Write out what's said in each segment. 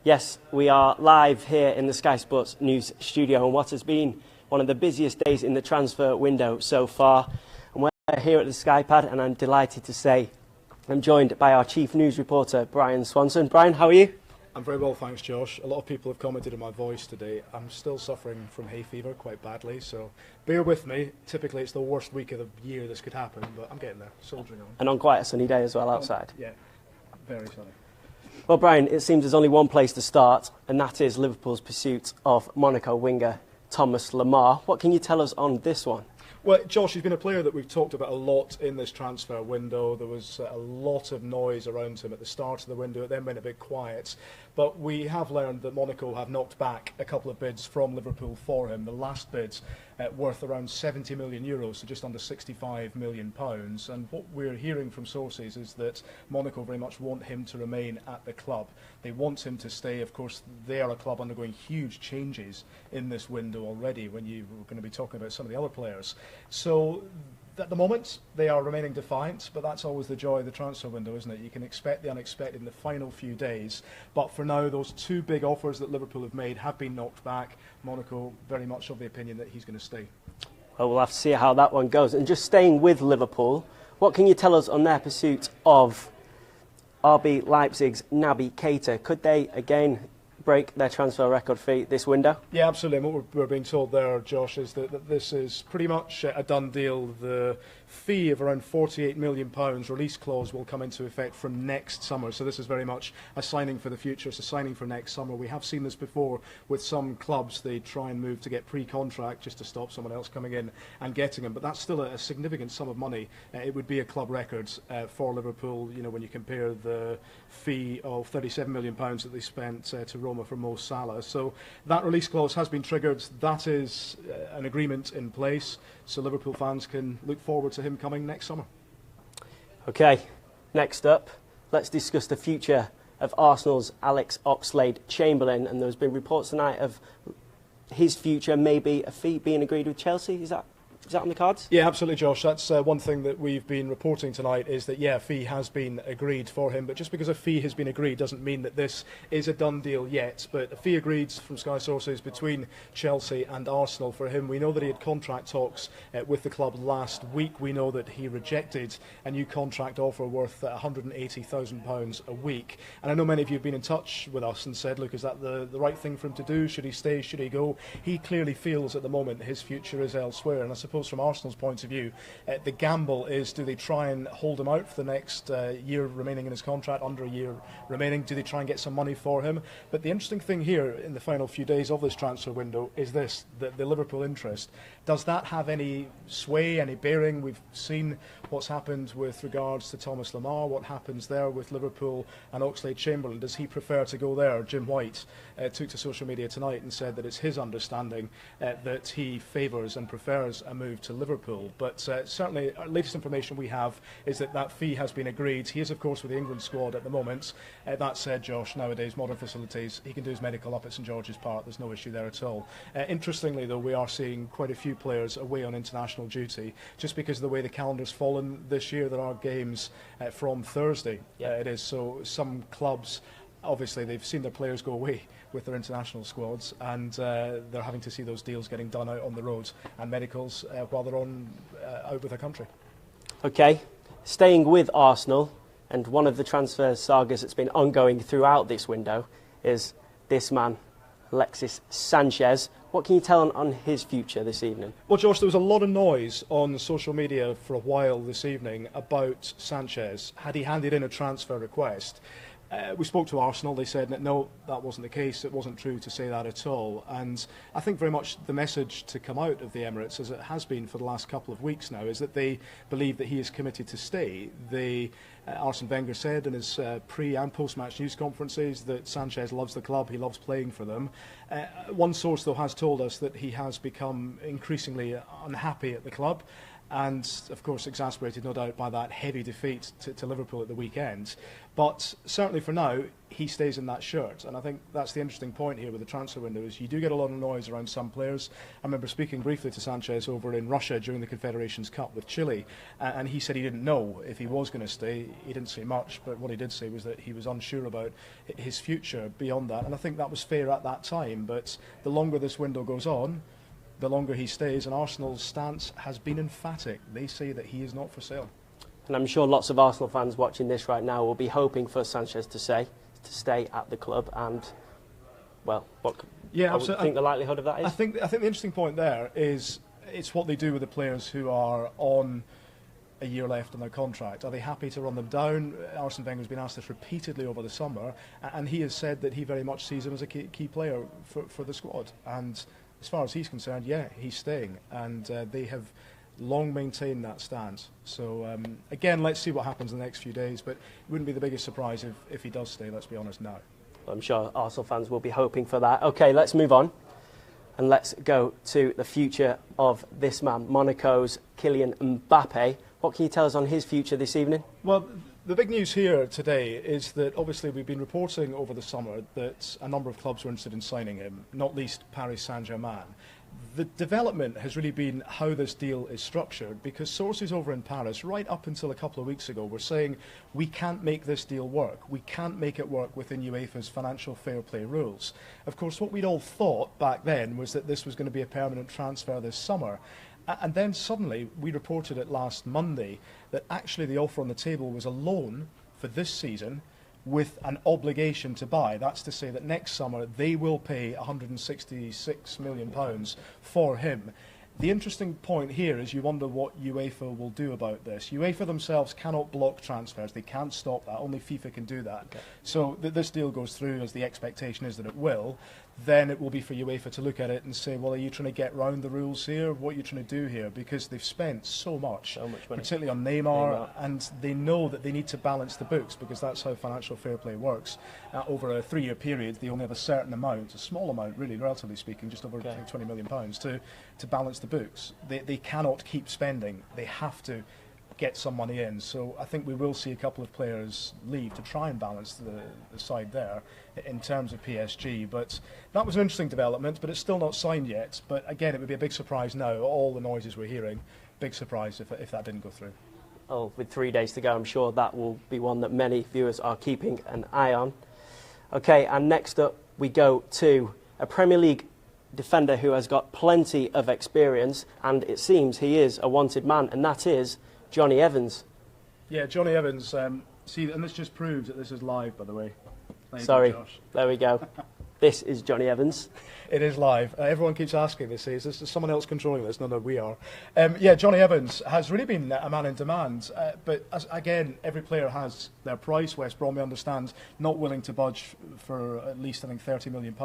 Yes, we are live here in the Sky Sports News studio on what has been one of the busiest days in the transfer window so far. And we're here at the Skypad, and I'm delighted to say I'm joined by our chief news reporter, Brian Swanson. Brian, how are you? I'm very well, thanks, Josh. A lot of people have commented on my voice today. I'm still suffering from hay fever quite badly, so bear with me. Typically, it's the worst week of the year this could happen, but I'm getting there, soldiering on. And on quite a sunny day as well outside. Yeah, very sunny. Well, Brian, it seems there's only one place to start, and that is Liverpool's pursuit of Monaco winger Thomas Lemar. What can you tell us on this one? Well, Josh, he's been a player that we've talked about a lot in this transfer window. There was a lot of noise around him at the start of the window. It then went a bit quiet. But we have learned that Monaco have knocked back a couple of bids from Liverpool for him. The last bids worth around €70 million, so just under £65 million. And what we're hearing from sources is that Monaco very much want him to remain at the club. They want him to stay. Of course, they are a club undergoing huge changes in this window already when you're going to be talking about some of the other players. So at the moment, they are remaining defiant, but that's always the joy of the transfer window, isn't it? You can expect the unexpected in the final few days. But for now, those two big offers that Liverpool have made have been knocked back. Monaco very much of the opinion that he's going to stay. Well, we'll have to see how that one goes. And just staying with Liverpool, what can you tell us on their pursuit of RB Leipzig's Naby Keita? Could they again break their transfer record fee this window? Yeah, absolutely. And what we're being told there, Josh, is that this is pretty much a done deal. The fee of around £48 million release clause will come into effect from next summer. So this is very much a signing for the future. It's a signing for next summer. We have seen this before with some clubs. They try and move to get pre-contract just to stop someone else coming in and getting him. But that's still a significant sum of money. It would be a club record for Liverpool, you know, when you compare the fee of £37 million that they spent to Roma for Mo Salah. So that release clause has been triggered. That is an agreement in place, so Liverpool fans can look forward to him coming next summer. OK, next up, let's discuss the future of Arsenal's Alex Oxlade-Chamberlain. And there's been reports tonight of his future, maybe a fee being agreed with Chelsea. Is that on the cards? Yeah, absolutely, Josh. That's one thing that we've been reporting tonight is that, yeah, a fee has been agreed for him. But just because a fee has been agreed doesn't mean that this is a done deal yet. But a fee agreed from Sky sources between Chelsea and Arsenal for him. We know that he had contract talks with the club last week. We know that he rejected a new contract offer worth £180,000 a week. And I know many of you have been in touch with us and said, look, is that the right thing for him to do? Should he stay? Should he go? He clearly feels at the moment his future is elsewhere. And I suppose from Arsenal's point of view, the gamble is, do they try and hold him out for the next year remaining in his contract, under a year remaining? Do they try and get some money for him? But the interesting thing here in the final few days of this transfer window is this, that the Liverpool interest. Does that have any sway, any bearing? We've seen what's happened with regards to Thomas Lemar, what happens there with Liverpool and Oxlade-Chamberlain. Does he prefer to go there? Jim White took to social media tonight and said that it's his understanding that he favours and prefers a move to Liverpool. But certainly, our latest information we have is that that fee has been agreed. He is, of course, with the England squad at the moment. That said, Josh, nowadays, modern facilities, he can do his medical up at St George's Park. There's no issue there at all. Interestingly, though, we are seeing quite a few players away on international duty just because of the way the calendar's fallen this year. There are games from Thursday. It is. So some clubs, obviously, they've seen their players go away with their international squads, and they're having to see those deals getting done out on the roads and medicals while they're on out with their country. OK, staying with Arsenal, and one of the transfer sagas that's been ongoing throughout this window is this man, Alexis Sanchez. What can you tell on his future this evening? Well, Josh, there was a lot of noise on social media for a while this evening about Sanchez. Had he handed in a transfer request? We spoke to Arsenal. They said that no, that wasn't the case. It wasn't true to say that at all. And I think very much the message to come out of the Emirates, as it has been for the last couple of weeks now, is that they believe that he is committed to stay. Arsene Wenger said in his pre- and post-match news conferences that Sanchez loves the club, he loves playing for them. One source, though, has told us that he has become increasingly unhappy at the club. and of course exasperated no doubt by that heavy defeat to Liverpool at the weekend. But certainly for now, he stays in that shirt, and I think that's the interesting point here with the transfer window, is you do get a lot of noise around some players. I remember speaking briefly to Sanchez over in Russia during the Confederations Cup with Chile, and he said he didn't know if he was going to stay. He didn't say much, but what he did say was that he was unsure about his future beyond that, and I think that was fair at that time. But the longer this window goes on, the longer he stays, and Arsenal's stance has been emphatic. They say that he is not for sale. And I'm sure lots of Arsenal fans watching this right now will be hoping for Sanchez to stay at the club. And, well, what Yeah, I would think the likelihood of that is? I think the interesting point there is it's what they do with the players who are on a year left on their contract. Are they happy to run them down? Arsene Wenger has been asked this repeatedly over the summer, and he has said that he very much sees him as a key player for the squad. And as far as he's concerned, yeah, he's staying, and they have long maintained that stance. So again, let's see what happens in the next few days, but it wouldn't be the biggest surprise if he does stay, let's be honest now. I'm sure Arsenal fans will be hoping for that. OK, let's move on and let's go to the future of this man, Monaco's Kylian Mbappe. What can you tell us on his future this evening? Well, the big news here today is that obviously we've been reporting over the summer that a number of clubs were interested in signing him, not least Paris Saint-Germain. The development has really been how this deal is structured, because sources over in Paris, right up until a couple of weeks ago, were saying we can't make this deal work. We can't make it work within UEFA's financial fair play rules. Of course, what we'd all thought back then was that this was going to be a permanent transfer this summer. And then suddenly we reported it last Monday that actually the offer on the table was a loan for this season with an obligation to buy. That's to say that next summer they will pay £166 million for him. The interesting point here is you wonder what UEFA will do about this. UEFA themselves cannot block transfers. They can't stop that. Only FIFA can do that. Okay. So this deal goes through, as the expectation is that it will. Then it will be for UEFA to look at it and say, well, are you trying to get round the rules here? What are you trying to do here? Because they've spent so much money, particularly on Neymar, and they know that they need to balance the books, because that's how financial fair play works. Over a 3-year period, they only have a certain amount, a small amount really, relatively speaking, just over £20 million to balance the books. They cannot keep spending. They have to get some money in. So I think we will see a couple of players leave to try and balance the side there in terms of PSG. But that was an interesting development, but it's still not signed yet. But again, it would be a big surprise now, all the noises we're hearing, big surprise if that didn't go through. Oh, with 3 days to go, I'm sure that will be one that many viewers are keeping an eye on. OK, and next up we go to a Premier League defender who has got plenty of experience, and it seems he is a wanted man, and that is Jonny Evans. Yeah, Jonny Evans. See, and this just proves that this is live, by the way. Sorry, there we go. This is Jonny Evans. It is live. Everyone keeps asking this. Is this someone else controlling this? No, we are. Yeah, Jonny Evans has really been a man in demand. But again, every player has their price. West Brom, we understand, not willing to budge for at least, I think, £30 million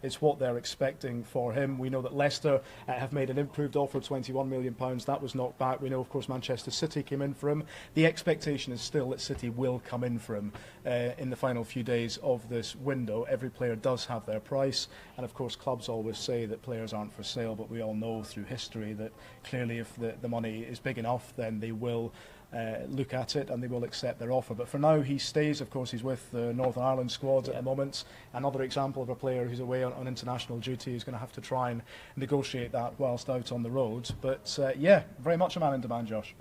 is what they're expecting for him. We know that Leicester have made an improved offer of £21 million. That was knocked back. We know, of course, Manchester City came in for him. The expectation is still that City will come in for him in the final few days of this window. Every player does have their price, and of course clubs always say that players aren't for sale, but we all know through history that clearly if the money is big enough, then they will look at it and they will accept their offer. But for now he stays. Of course, he's with the Northern Ireland squad at the moment. Another example of a player who's away on international duty is going to have to try and negotiate that whilst out on the road. But yeah, very much a man in demand, Josh.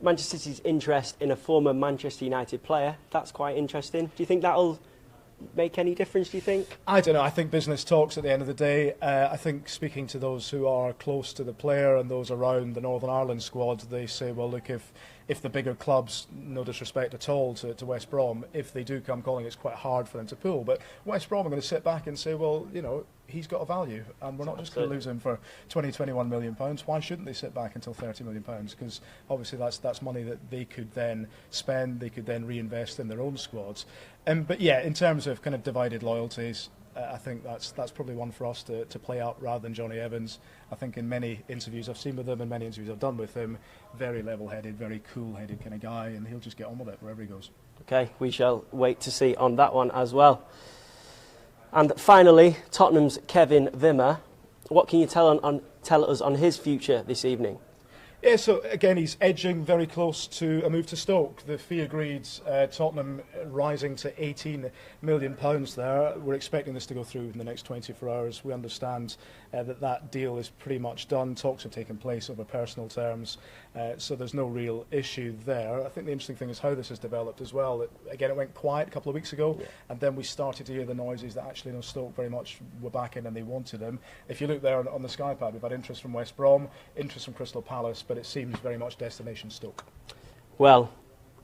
Manchester City's interest in a former Manchester United player, that's quite interesting. Do you think that'll make any difference, do you think? I don't know. I think business talks at the end of the day. I think speaking to those who are close to the player and those around the Northern Ireland squad, they say, well, look, if the bigger clubs, no disrespect at all to West Brom, if they do come calling, it's quite hard for them to pull. But West Brom are going to sit back and say, well, you know, he's got a value, and we're not just going to lose him for £21 million. Why shouldn't they sit back until £30 million? Because obviously that's money that they could then spend, they could then reinvest in their own squads. But yeah, in terms of kind of divided loyalties, I think that's probably one for us to play out rather than Jonny Evans. I think in many interviews I've seen with him and many interviews I've done with him, very level-headed, very cool-headed kind of guy, and he'll just get on with it wherever he goes. OK, we shall wait to see on that one as well. And finally, Tottenham's Kevin Wimmer. What can you tell us on his future this evening? Yeah, so again, he's edging very close to a move to Stoke. The fee agreed, Tottenham rising to £18 million there. We're expecting this to go through in the next 24 hours. We understand that deal is pretty much done. Talks have taken place over personal terms, so there's no real issue there. I think the interesting thing is how this has developed as well. Again, it went quiet a couple of weeks ago, and then we started to hear the noises that actually Stoke very much were back in and they wanted him. If you look there on the Sky Pad, we've had interest from West Brom, interest from Crystal Palace, but it seems very much destination Stoke. Well,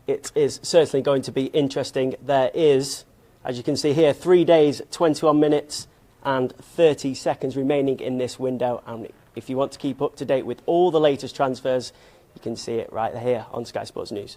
it is certainly going to be interesting. There is, as you can see here, 3 days, 21 minutes and 30 seconds remaining in this window. And if you want to keep up to date with all the latest transfers, you can see it right here on Sky Sports News.